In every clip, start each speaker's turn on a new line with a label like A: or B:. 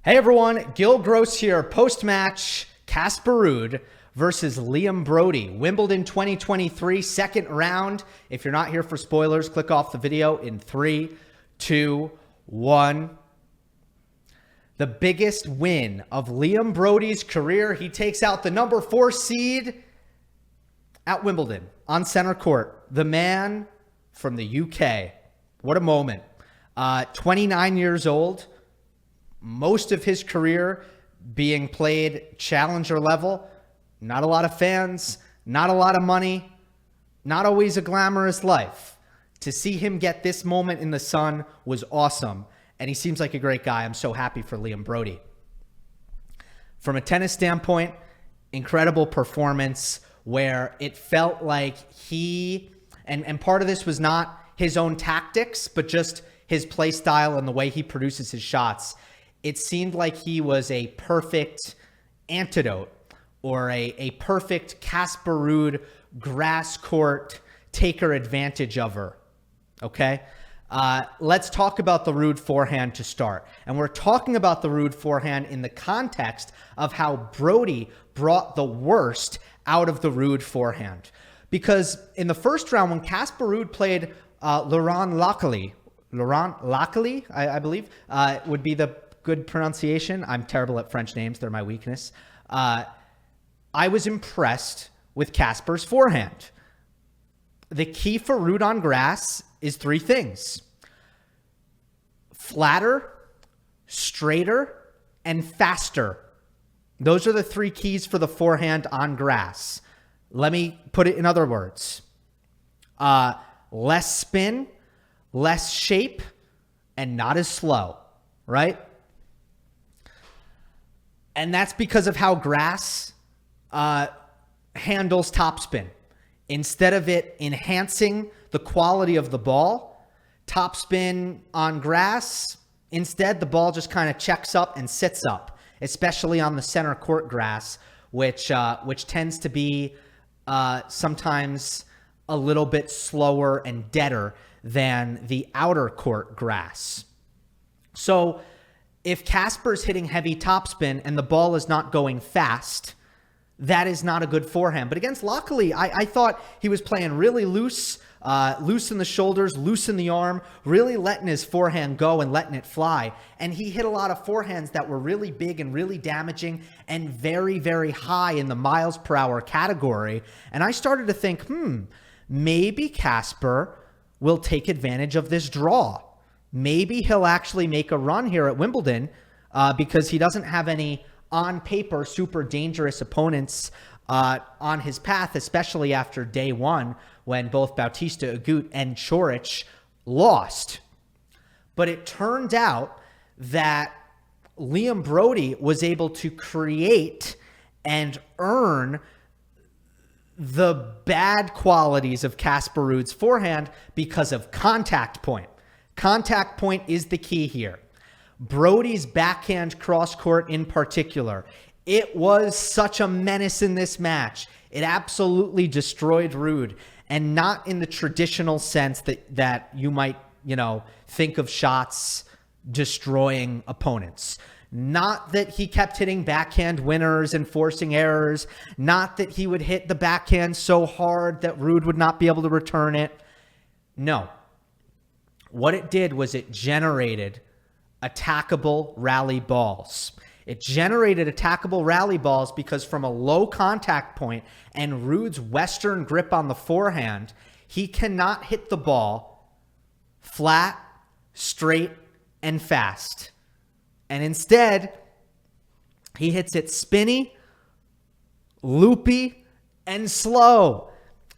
A: Hey everyone, Gill Gross here. Post-match, Casper Ruud versus Liam Broady. Wimbledon 2023, second round. If you're not here for spoilers, click off the video in 3, 2, 1. The biggest win of Liam Broady's career. He takes out the number 4 seed at Wimbledon on center court. The man from the UK. What a moment. 29 years old. Most of his career being played challenger level. Not a lot of fans, not a lot of money, not always a glamorous life. To see him get this moment in the sun was awesome. And he seems like a great guy. I'm so happy for Liam Broady. From a tennis standpoint, incredible performance where it felt like he, and part of this was not his own tactics, but just his play style and the way he produces his shots. It seemed like he was a perfect antidote or a perfect Casper Ruud grass court taker advantage of her. Okay? Let's talk about the Ruud forehand to start. And we're talking about the Ruud forehand in the context of how Brody brought the worst out of the Ruud forehand. Because in the first round, when Casper Ruud played Laurent Lacali, I believe, would be the good pronunciation. I'm terrible at French names. They're my weakness. I was impressed with Casper's forehand. The key for Ruud on grass is 3 things: flatter, straighter, and faster. Those are the 3 keys for the forehand on grass. Let me put it in other words. Less spin, less shape, and not as slow, right? And that's because of how grass handles topspin. Instead of it enhancing the quality of the ball, topspin on grass, instead the ball just kind of checks up and sits up, especially on the center court grass, which tends to be sometimes a little bit slower and deader than the outer court grass. So if Casper's hitting heavy topspin and the ball is not going fast, that is not a good forehand. But against Lacali, I thought he was playing really loose, loose in the shoulders, loose in the arm, really letting his forehand go and letting it fly. And he hit a lot of forehands that were really big and really damaging and very, very high in the miles per hour category. And I started to think, maybe Casper will take advantage of this draw. Maybe he'll actually make a run here at Wimbledon because he doesn't have any on paper super dangerous opponents on his path, especially after day 1 when both Bautista Agut and Coric lost. But it turned out that Liam Broady was able to create and earn the bad qualities of Casper Ruud's forehand because of contact point. Contact point is the key here. Brody's backhand cross court in particular. It was such a menace in this match. It absolutely destroyed Ruud, and not in the traditional sense that you might, think of shots destroying opponents. Not that he kept hitting backhand winners and forcing errors. Not that he would hit the backhand so hard that Ruud would not be able to return it. No. What it did was it generated attackable rally balls. It generated attackable rally balls because from a low contact point and Ruud's Western grip on the forehand, he cannot hit the ball flat, straight, and fast. And instead, he hits it spinny, loopy, and slow.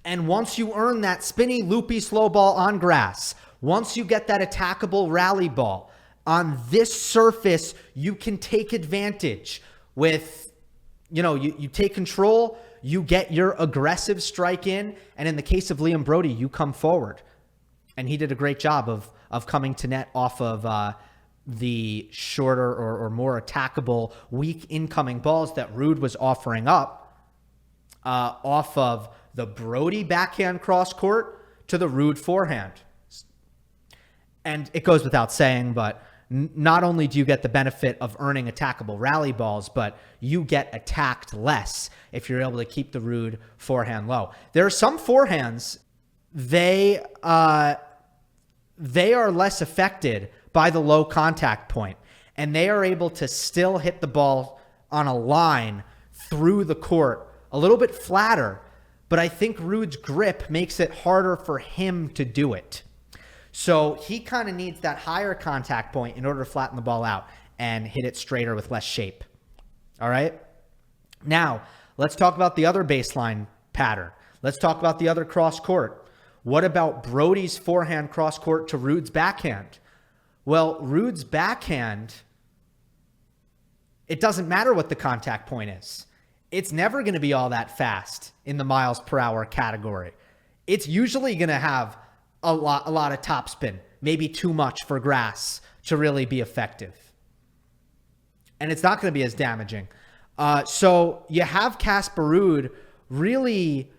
A: And once you earn that spinny, loopy, slow ball on grass, once you get that attackable rally ball on this surface, you can take advantage with, you take control, you get your aggressive strike in. And in the case of Liam Broady, you come forward. And he did a great job of coming to net off of the shorter or more attackable, weak incoming balls that Ruud was offering up off of the Broady backhand cross court to the Ruud forehand. And it goes without saying, but not only do you get the benefit of earning attackable rally balls, but you get attacked less if you're able to keep the Ruud forehand low. There are some forehands, they are less affected by the low contact point, and they are able to still hit the ball on a line through the court a little bit flatter, but I think Ruud's grip makes it harder for him to do it. So he kind of needs that higher contact point in order to flatten the ball out and hit it straighter with less shape. All right. Now, let's talk about the other baseline pattern. Let's talk about the other cross court. What about Brody's forehand cross court to Ruud's backhand? Well, Ruud's backhand, it doesn't matter what the contact point is. It's never going to be all that fast in the miles per hour category. It's usually going to have a lot of topspin, maybe too much for grass to really be effective. And it's not going to be as damaging. So you have Casper Ruud really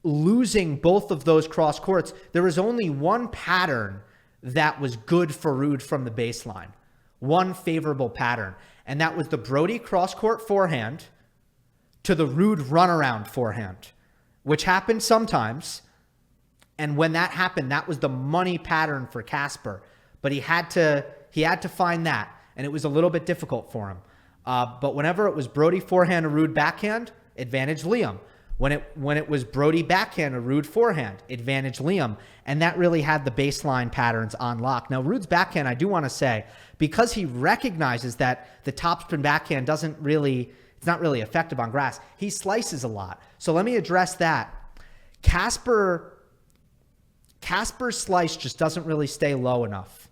A: losing both of those cross courts. There was only one pattern that was good for Ruud from the baseline. One favorable pattern. And that was the Brody cross court forehand to the Ruud runaround forehand, which happened sometimes. And when that happened, that was the money pattern for Casper. But he had to find that, and it was a little bit difficult for him. But whenever it was Brody forehand or Ruud backhand, advantage Liam. When it was Brody backhand or Ruud forehand, advantage Liam. And that really had the baseline patterns on lock. Now, Ruud's backhand, I do want to say, because he recognizes that the topspin backhand it's not really effective on grass, he slices a lot. So let me address that. Casper's slice just doesn't really stay low enough.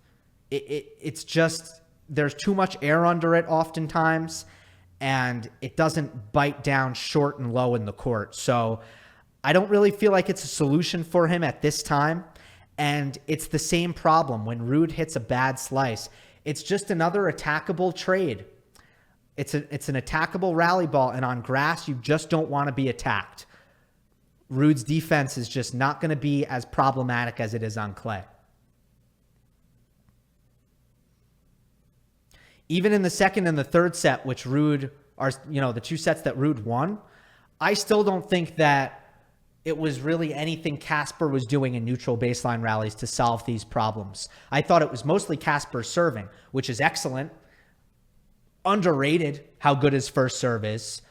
A: It's just, there's too much air under it oftentimes, and it doesn't bite down short and low in the court. So I don't really feel like it's a solution for him at this time. And it's the same problem when Ruud hits a bad slice. It's just another attackable trade. It's an attackable rally ball, and on grass, you just don't want to be attacked. Ruud's defense is just not going to be as problematic as it is on clay. Even in the second and the third set, which Ruud are, the two sets that Ruud won, I still don't think that it was really anything Casper was doing in neutral baseline rallies to solve these problems. I thought it was mostly Casper serving, which is excellent. Underrated how good his first serve is,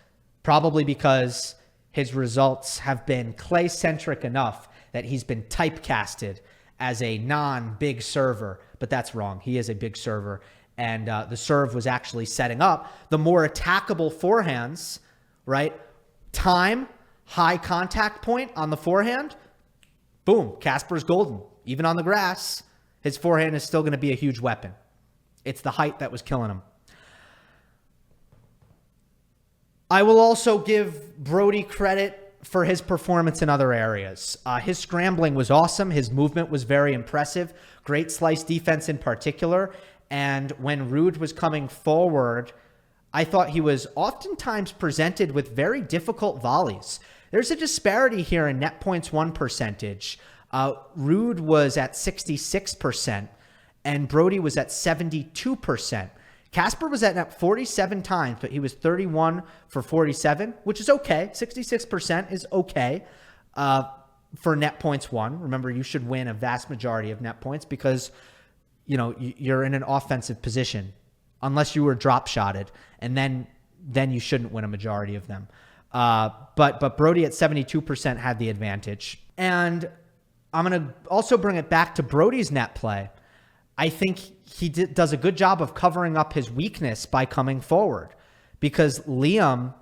A: probably because his results have been clay-centric enough that he's been typecasted as a non-big server, but that's wrong. He is a big server, and the serve was actually setting up the more attackable forehands, right? Time, high contact point on the forehand, boom, Casper's golden. Even on the grass, his forehand is still going to be a huge weapon. It's the height that was killing him. I will also give Brody credit for his performance in other areas. His scrambling was awesome. His movement was very impressive. Great slice defense in particular. And when Ruud was coming forward, I thought he was oftentimes presented with very difficult volleys. There's a disparity here in net points won percentage. Ruud was at 66% and Brody was at 72%. Casper was at net 47 times, but he was 31 for 47, which is okay. 66% is okay for net points won. Remember, you should win a vast majority of net points because, you're in an offensive position, unless you were drop shotted, and then you shouldn't win a majority of them. But Brody at 72% had the advantage. And I'm going to also bring it back to Brody's net play. I think he does a good job of covering up his weakness by coming forward, because Liam,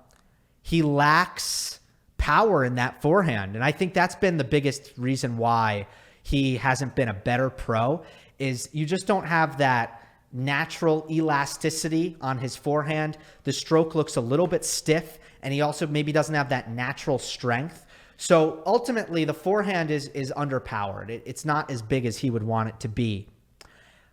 A: he lacks power in that forehand. And I think that's been the biggest reason why he hasn't been a better pro, is you just don't have that natural elasticity on his forehand. The stroke looks a little bit stiff, and he also maybe doesn't have that natural strength. So ultimately, the forehand is underpowered. It's not as big as he would want it to be.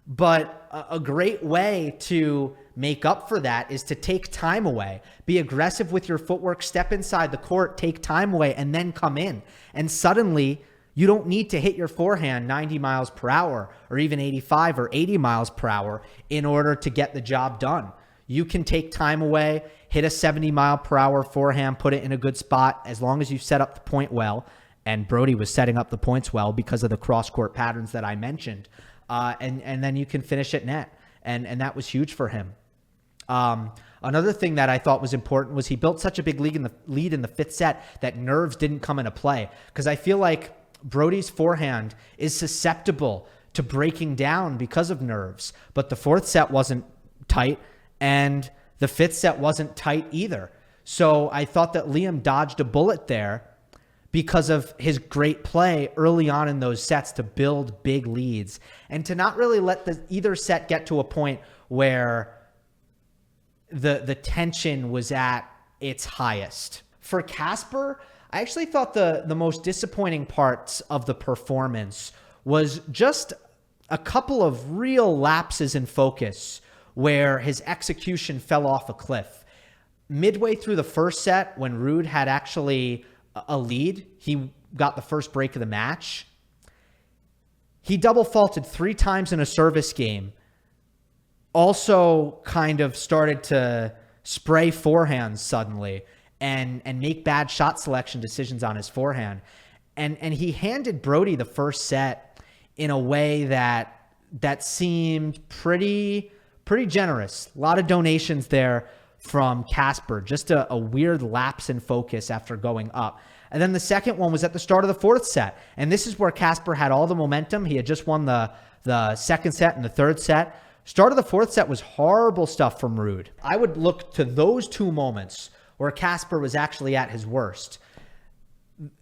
A: But a great way to make up for that is to take time away. Be aggressive with your footwork, step inside the court, take time away, and then come in. And suddenly, You don't need to hit your forehand 90 miles per hour or even 85 or 80 miles per hour in order to get the job done. You can take time away, hit a 70 mile per hour forehand, put it in a good spot as long as you set up the point well. And Brody was setting up the points well because of the cross-court patterns that I mentioned. And then you can finish at net. And that was huge for him. Another thing that I thought was important was he built such a big lead in the fifth set that nerves didn't come into play. Because I feel like Brody's forehand is susceptible to breaking down because of nerves. But the fourth set wasn't tight, and the fifth set wasn't tight either. So I thought that Liam dodged a bullet there because of his great play early on in those sets to build big leads and to not really let either set get to a point where the tension was at its highest. For Casper, I actually thought the most disappointing parts of the performance was just a couple of real lapses in focus where his execution fell off a cliff. Midway through the first set, when Ruud had actually a lead, he got the first break of the match. He double faulted 3 times in a service game. Also kind of started to spray forehands suddenly and make bad shot selection decisions on his forehand. And he handed Brody the first set in a way that seemed pretty generous. A lot of donations there from Casper. Just a weird lapse in focus after going up. And then the second one was at the start of the fourth set. And this is where Casper had all the momentum. He had just won the second set and the third set. Start of the fourth set was horrible stuff from Ruud. I would look to those 2 moments where Casper was actually at his worst.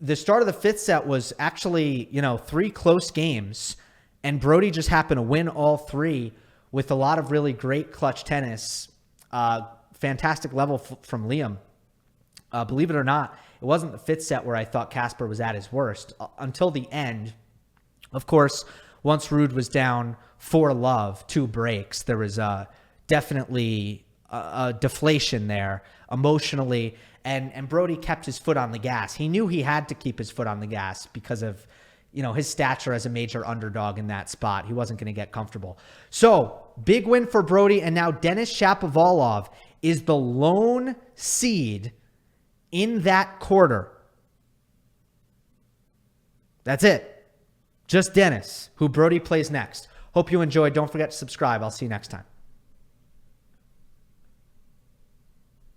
A: The start of the fifth set was actually, 3 close games, and Brody just happened to win all 3 with a lot of really great clutch tennis. Fantastic level from Liam. Believe it or not, it wasn't the fifth set where I thought Casper was at his worst until the end. Of course, once Ruud was down 4-love, 2 breaks, there was definitely a deflation there emotionally, and Brody kept his foot on the gas. He knew he had to keep his foot on the gas because of his stature as a major underdog in that spot. He wasn't going to get comfortable. So, big win for Brody, and now Denis Shapovalov is the lone seed in that quarter. That's it. Just Denis, who Brody plays next. Hope you enjoyed. Don't forget to subscribe. I'll see you next time.